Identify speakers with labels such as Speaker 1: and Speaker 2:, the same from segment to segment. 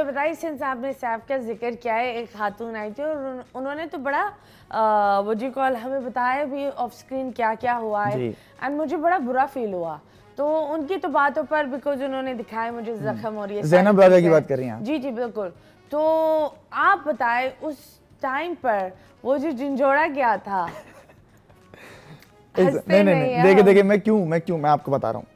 Speaker 1: बताइए, सिंस आपने सैफ का जिक्र किया है, एक खातून आई थी और उन्होंने तो बड़ा वो जी कॉल हमें बताया भी ऑफ स्क्रीन क्या क्या हुआ है, एंड मुझे बड़ा बुरा फील हुआ। तो उनकी तो बातों पर बिकॉज उन्होंने दिखाया मुझे जख्म हो रही है।
Speaker 2: ज़ैनब राजा की बात कर रही हैं आप?
Speaker 1: जी जी बिल्कुल। तो आप बताएं उस टाइम पर वो जो झिंझोड़ा क्या था।
Speaker 2: नहीं, देखिए मैं आपको बता रहा हूँ।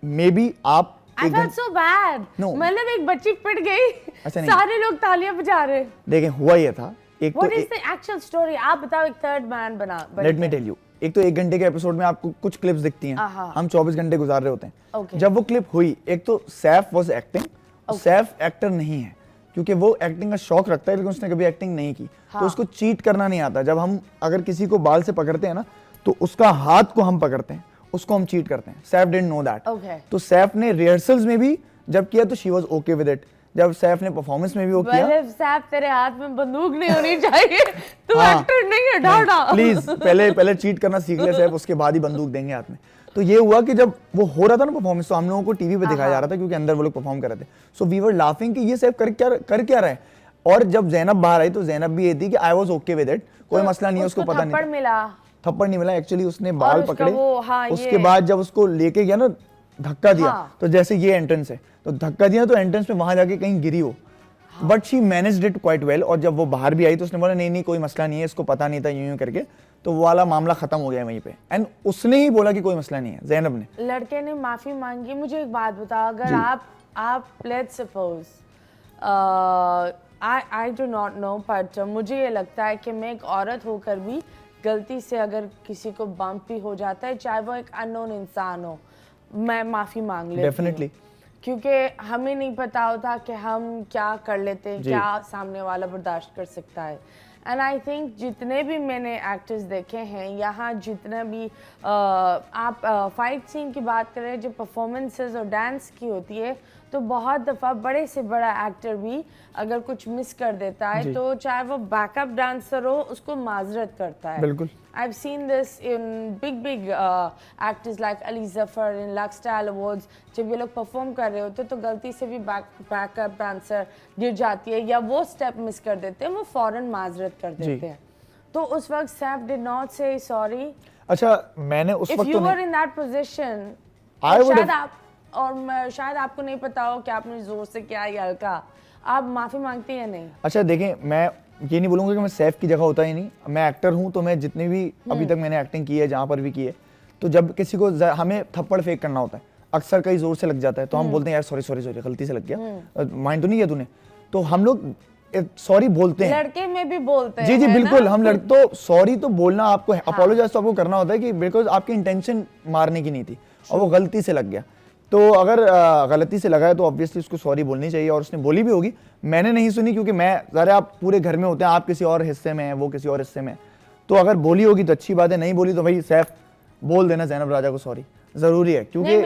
Speaker 2: मे बी आप
Speaker 1: I felt so bad. मतलब एक बच्ची पिट गई, सारे लोग तालियां बजा रहे।
Speaker 2: देखें हुआ ये था, एक
Speaker 1: What is the actual story? आप बताओ, एक थर्ड मैन बना।
Speaker 2: Let me tell you. एक तो 1 घंटे के एपिसोड में आपको कुछ क्लिप्स दिखती हैं, हम 24 घंटे गुजार रहे होते हैं। जब वो क्लिप हुई, एक तो Saif was acting, Saif actor नहीं है क्योंकि वो एक्टिंग का शौक रखता है लेकिन उसने कभी एक्टिंग नहीं की, तो उसको चीट करना नहीं आता। जब हम अगर किसी को बाल से पकड़ते हैं ना, तो उसका हाथ को हम पकड़ते हैं, उसको हम चीट करते हैं। Saif didn't know that. तो सैफ ने रिहर्सल्स में भी जब किया तो she was okay with it. जब सैफ ने परफॉर्मेंस में भी वो किया,
Speaker 1: सैफ तेरे हाथ में बंदूक नहीं होनी चाहिए, तू एक्टर नहीं है, डाटा
Speaker 2: प्लीज पहले चीट करना सीख ले सैफ, उसके बाद ही बंदूक देंगे हाथ में। तो ये हुआ कि जब वो हो रहा था ना परफॉर्मेंस, तो हम लोगों को टीवी पे दिखाया जा रहा था क्योंकि अंदर वो लोग परफॉर्म कर रहे थे। सो वी वर लाफिंग कि ये सैफ कर क्या रहा है। और जब ज़ैनब बाहर आई तो ज़ैनब भी ये थी कि I was okay with it, कोई मसला नहीं है, उसको पता नहीं थप्पड़ नहीं मिला एक्चुअली, उसने बाल पकड़े। उसके बाद जब उसको लेके गया ना, धक्का दिया, तो जैसे ये एंट्रेंस है, तो धक्का दिया तो एंट्रेंस में वहां जाके कहीं गिरी हो, but she managed it quite well. और जब वो बाहर भी आई तो उसने बोला नहीं कोई मसला नहीं है, इसको पता नहीं था, यूं करके, तो वो वाला मामला खत्म हो गया वहीं पे। एंड उसने ही बोला कि कोई मसला नहीं है, ज़ैनब ने।
Speaker 1: लड़के ने माफी मांगी। मुझे एक बात बताओ, अगर आप let's suppose I do not know, but मुझे ये लगता है कि मैं एक औरत होकर भी गलती से अगर किसी को बम्प भी हो जाता है, चाहे वो एक अननोन इंसान हो, मैं माफी मांग लेती हूँ।
Speaker 2: डेफिनेटली,
Speaker 1: क्योंकि हमें नहीं पता होता कि हम क्या कर लेते हैं, क्या सामने वाला बर्दाश्त कर सकता है। एंड आई थिंक जितने भी मैंने एक्टर्स देखे हैं यहाँ, जितने भी आप फाइट सीन की बात करें, जो परफॉर्मेंसेस और डांस की होती है, तो बहुत दफ़ा बड़े से बड़ा एक्टर भी अगर कुछ मिस कर देता है तो चाहे वो बैकअप डांसर हो, उसको माजरत करता है।
Speaker 2: बिल्कुल,
Speaker 1: I've seen this in big actors like Ali Zafar in Lux Style Awards। जब ये लोग परफॉर्म कर रहे होते तो गलती से भी बैकअप डांसर गिर जाती है या वो स्टेप मिस कर देते हैं, वो फौरन माजरत कर देते हैं। तो उस वक्त सैफ डिड नॉट से सॉरी।
Speaker 2: अच्छा, मैंने उस वक्त
Speaker 1: If you were in that position, शायद आपको नहीं पता हो कि आपने जोर से किया या हल्का, आप माफी मांगती है नहीं?
Speaker 2: अच्छा देखें, मैं ये नहीं बोलूंगा कि मैं सैफ की जगह होता ही नहीं, मैं एक्टर हूं, तो मैं जितनी भी अभी तक मैंने एक्टिंग की है, जहां पर भी की है, तो जब किसी को हमें थप्पड़ फेंक करना होता है, अक्सर कई जोर से लग जाता है, तो हम बोलते हैं यार सॉरी गलती से लग गया, माइंड तो नहीं किया तूने, तो हम लोग सॉरी बोलते हैं।
Speaker 1: लड़के में भी बोलते हैं।
Speaker 2: जी बिल्कुल, हम लड़के तो सॉरी तो बोलना, आपको अपोलोजाइज तो आपको करना होता है कि बिकॉज आपकी इंटेंशन मारने की नहीं थी और वो गलती से लग गया। तो अगर गलती से लगा है तो ऑब्वियसली उसको सॉरी बोलनी चाहिए, और उसने बोली भी होगी। मैंने नहीं सुनी क्योंकि मैं ज़रा, आप पूरे घर में होते हैं, आप किसी और हिस्से में हैं, वो किसी और हिस्से में, तो अगर बोली होगी तो अच्छी बात है, नहीं बोली तो भाई सैफ बोल देना ज़ैनब राजा को सॉरी, जरूरी है। क्योंकि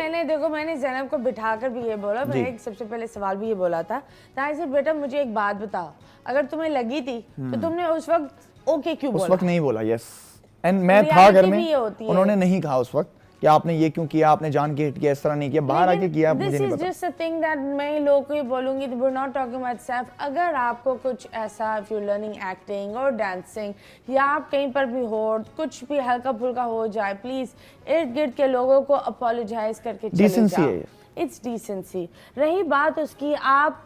Speaker 1: मैंने ज़ैनब को बिठाकर भी ये बोला, मैंने एक सबसे पहले सवाल भी ये बोला था, बेटा मुझे एक बात बताओ, अगर तुम्हें लगी थी तो तुमने उस वक्त ओके क्यों बोला?
Speaker 2: उस वक्त नहीं बोला, यस। एंड मैं था घर में, उन्होंने नहीं कहा उस वक्त कि आपने ये क्यों किया, आपने जान के हिट किया, इस तरह नहीं किया, बाहर आके किया, मुझे नहीं पता।
Speaker 1: This is just a thing that मैं लोगों को ये बोलूँगी, we're not talking about Saf। अगर आपको कुछ ऐसा, if you're learning acting और dancing, या आप कहीं पर भी हो, कुछ भी हल्का फुल्का हो जाए, प्लीज इर्द गिर्द के लोगों को अपोलोजाइज करके चले जाओ। It's decency. रही बात उसकी, आप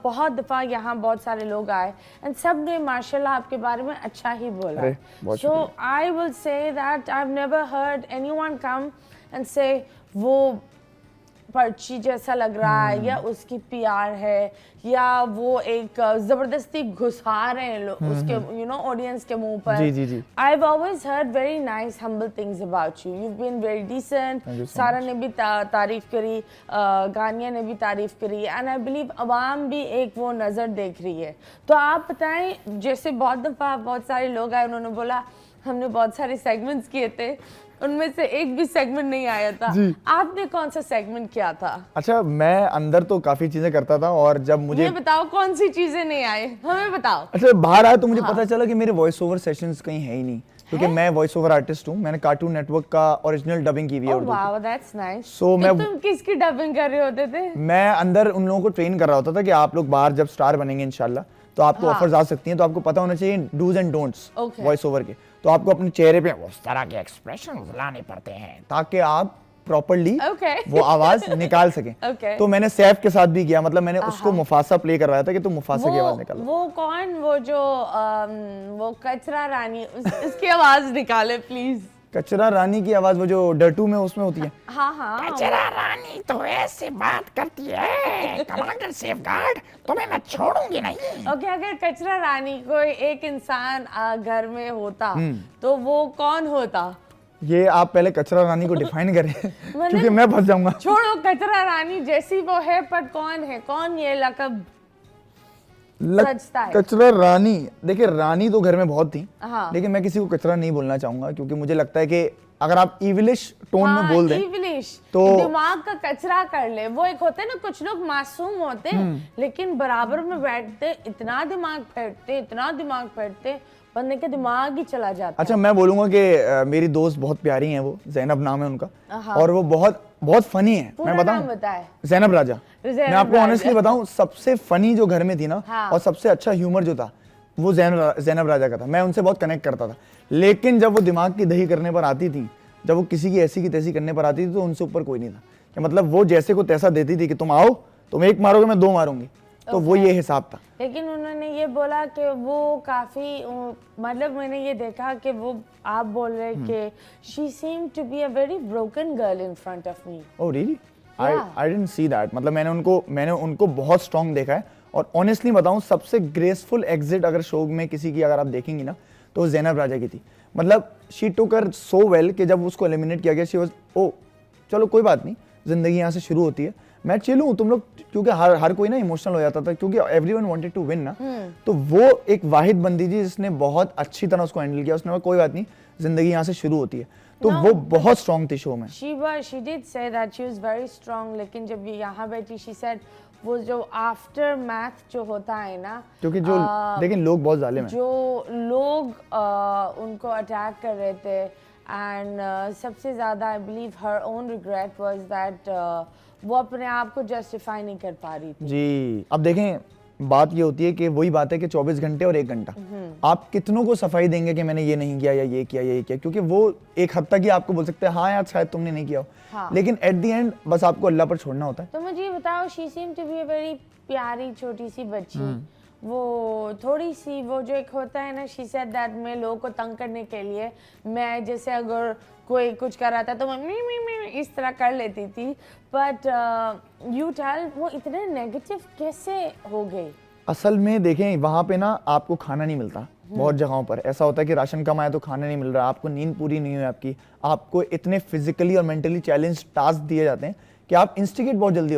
Speaker 1: बहुत दफ़ा यहाँ बहुत सारे लोग आए एंड सब ने माशाल्लाह आपके बारे में अच्छा ही बोला। So I will say that I have never heard anyone come and say वो पर्ची जैसा लग रहा है, या उसकी पीआर है, या वो एक जबरदस्ती घुसा रहे हैं उसके ऑडियंस के मुंह पर।
Speaker 2: जी।
Speaker 1: I have always heard very nice humble things about you. You been very decent. Sara ने भी तारीफ करी, गानिया ने भी तारीफ करी, एंड आई बिलीव अवाम भी एक वो नज़र देख रही है। तो आप बताएं, जैसे बहुत दफ़ा बहुत सारे लोग आए, उन्होंने बोला हमने बहुत सारे सेगमेंट्स किए थे, उनमें से एक भी सेगमेंट नहीं आया था। आपने कौन सा सेगमेंट किया था?
Speaker 2: अच्छा, मैं अंदर तो काफी चीजें करता था, और जब मुझे
Speaker 1: बताओ कौन सी चीजें नहीं आए, हमें बताओ।
Speaker 2: अच्छा, बाहर आया तो मुझे पता चला कि मेरे वॉइस ओवर सेशंस कहीं है ही नहीं, क्योंकि मैं वॉइस ओवर आर्टिस्ट हूँ, मैंने कार्टून नेटवर्क का ओरिजिनल डबिंग की हुई है
Speaker 1: ओह
Speaker 2: उर्दू की।
Speaker 1: Wow, that's nice.
Speaker 2: So, मैं
Speaker 1: तुम किसकी डबिंग कर रहे होते थे?
Speaker 2: मैं अंदर उन लोगों को ट्रेन कर रहा होता था कि आप लोग बाहर जब स्टार बनेंगे इंशाल्लाह तो आपको
Speaker 1: हाँ।
Speaker 2: ऑफर्स आ सकती हैं, तो आपको पता होना चाहिए do's and don'ts
Speaker 1: Okay.
Speaker 2: Voice over के। तो आपको अपने चेहरे पे उस तरह के एक्सप्रेशन लाने पड़ते हैं ताकि आप प्रॉपर्ली
Speaker 1: Okay.
Speaker 2: वो आवाज निकाल सकें।
Speaker 1: Okay.
Speaker 2: तो मैंने सैफ के साथ भी किया, मतलब मैंने उसको मुफासा प्ले करवाया था कि तुम मुफासा की आवाज निकालो।
Speaker 1: वो कौन, वो जो वो कचरा रानी, उसकी आवाज निकाले प्लीज।
Speaker 2: कचरा रानी की आवाज वो जो डरटू में उसमें होती है।
Speaker 1: हाँ हाँ,
Speaker 3: कचरा रानी तो ऐसे बात करती है, कमांडर सेफगार्ड तुम्हें मैं छोड़ूंगी नहीं।
Speaker 1: ओके, अगर कचरा रानी कोई एक इंसान घर में होता तो वो कौन होता?
Speaker 2: ये आप पहले कचरा रानी को डिफाइन करें क्योंकि मैं फंस जाऊंगा।
Speaker 1: छोड़ो कचरा रानी जैसी वो है, पर कौन है, कौन ये लकब सजता है?
Speaker 2: कचरा रानी, देखिए रानी तो घर में बहुत थी,
Speaker 1: हाँ।
Speaker 2: लेकिन मैं किसी को कचरा नहीं बोलना चाहूंगा क्योंकि मुझे लगता है कि अगर आप इविलिश टोन में बोल दें
Speaker 1: इवलिश,
Speaker 2: तो-
Speaker 1: दिमाग का कचरा कर ले। वो एक होते हैं ना, कुछ लोग मासूम होते हैं लेकिन बराबर में बैठते इतना दिमाग फेरते बंदे का दिमाग ही चला जाता
Speaker 2: अच्छा, मैं बोलूंगा कि मेरी दोस्त बहुत प्यारी हैं, वो जैनब नाम है उनका, और वो बहुत बहुत फनी है।
Speaker 1: पूरा
Speaker 2: मैं
Speaker 1: नाम
Speaker 2: बताऊं,
Speaker 1: बताए।
Speaker 2: जैनब राजा।
Speaker 1: जैनब
Speaker 2: मैं आपको
Speaker 1: राजा।
Speaker 2: ऑनेस्टली बताऊं, सबसे फनी जो घर में थी ना,
Speaker 1: हाँ।
Speaker 2: और सबसे अच्छा ह्यूमर जो था वो जैनब राजा का था। मैं उनसे बहुत कनेक्ट करता था, लेकिन जब वो दिमाग की दही करने पर आती थी, जब वो किसी की ऐसी की तैसी करने पर आती थी, तो उनसे ऊपर कोई नहीं था। कि मतलब वो जैसे को तैसा देती थी कि तुम आओ, तुम एक मारोगे मैं दो मारूंगी, तो वो ये हिसाब था।
Speaker 1: लेकिन उन्होंने ये बोला कि वो काफी मतलब मैंने ये देखा कि वो आप बोल रहे कि she seem to be a very broken girl in front of me.
Speaker 2: Oh really?
Speaker 1: Yeah.
Speaker 2: I didn't see that. मतलब मैंने उनको बहुत स्ट्रांग देखा है, और ऑनेस्टली बताऊं सबसे ग्रेसफुल एग्जिट अगर शो में किसी की अगर आप देखेंगी ना, तो वो जैनब राजा की थी। मतलब she took her so well कि जब उसको एलिमिनेट किया गया, शी वाज ओ चलो कोई बात नहीं, जिंदगी यहाँ से शुरू होती है, मैं चिल हूँ, तुम लोग, क्योंकि हर कोई ना इमोशनल हो जाता था क्योंकि एवरीवन वांटेड टू विन ना। तो वो एक वाहिद बंदी थी जिसने बहुत अच्छी तरह उसको हैंडल किया। उसने कहा कोई बात नहीं, जिंदगी यहाँ से शुरू होती है। तो
Speaker 1: No,
Speaker 2: वो बहुत स्ट्रांग थी शो में।
Speaker 1: she did say that she was very strong, लेकिन जब ये यहाँ बैठी she said वो जो आफ्टर मैथ जो होता है ना,
Speaker 2: क्योंकि जो लेकिन लोग बहुत जालिम हैं।
Speaker 1: जो लोग उनको अटैक कर रहे थे, एंड सबसे ज़्यादा I believe her own regret was that वो अपने आप को जस्टिफाई नहीं कर पा रही थी।
Speaker 2: जी, अब देखें बात ये होती है कि वही बात है कि 24 घंटे और 1 घंटा आप कितनों को सफाई देंगे कि मैंने ये नहीं किया या ये किया या ये किया, क्योंकि वो एक हद तक ही आपको बोल सकते हैं हाँ यार शायद तुमने नहीं किया हो,
Speaker 1: हाँ।
Speaker 2: लेकिन एट द एंड बस आपको अल्लाह पर छोड़ना होता है।
Speaker 1: तो मुझे ये बताओ, she seem to be a very प्यारी छोटी सी बच्ची, वो थोड़ी सी वो जो एक होता है ना, शी सेड दैट मैं लोगों को तंग करने के लिए, मैं जैसे अगर कोई कुछ कर रहा था तो मैं मी इस तरह कर लेती थी, बट यू टेल वो इतने नेगेटिव कैसे हो गई?
Speaker 2: असल में देखें वहाँ पे ना आपको खाना नहीं मिलता, बहुत जगहों पर ऐसा होता है कि राशन कम आया तो खाना नहीं मिल रहा, आपको नींद पूरी नहीं हुई आपकी, आपको इतने फिजिकली और मेंटली चैलेंज टास्क दिए जाते हैं कि आप इंस्टिगेट बहुत जल्दी हो